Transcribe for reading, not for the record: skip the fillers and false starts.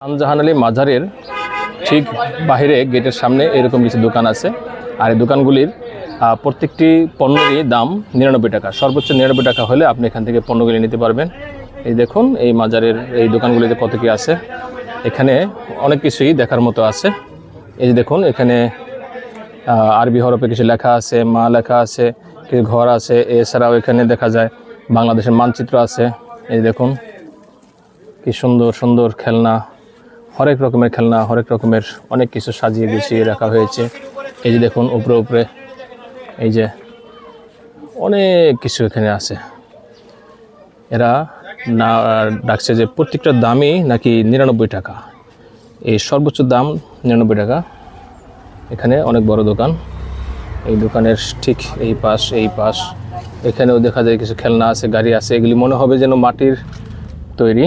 শাহজাহান আলী মাজারের ঠিক বাইরে গেটের সামনে এরকম কিছু দোকান আছে। আর এই দোকানগুলির প্রত্যেকটি পণ্যেরই দাম 99 টাকা, সর্বোচ্চ 99 টাকা হলে আপনি এখান থেকে পণ্যগুলি নিতে পারবেন। এই দেখুন এই মাজারের এই দোকানগুলিতে কত কি আছে। এখানে অনেক কিছুই দেখার মতো আছে। এই যে দেখুন এখানে আরবি হরফে কিছু লেখা আছে, মা লেখা আছে, কিছু ঘর আছে। এছাড়াও এখানে দেখা যায় বাংলাদেশের মানচিত্র আছে। এই দেখুন কি সুন্দর সুন্দর খেলনা, হরেক রকমের খেলনা, হরেক রকমের অনেক কিছু সাজিয়ে গুছিয়ে রাখা হয়েছে। এই যে দেখুন উপরে উপরে এই যে অনেক কিছু এখানে আছে। এরা না ডাকছে যে প্রত্যেকটা দামই নাকি 99 টাকা, এই সর্বোচ্চ দাম 99 টাকা। এখানে অনেক বড় দোকান। এই দোকানের ঠিক এই পাশ এখানেও দেখা যায় কিছু খেলনা আছে, গাড়ি আছে। এগুলি মনে হবে যেন মাটির তৈরি।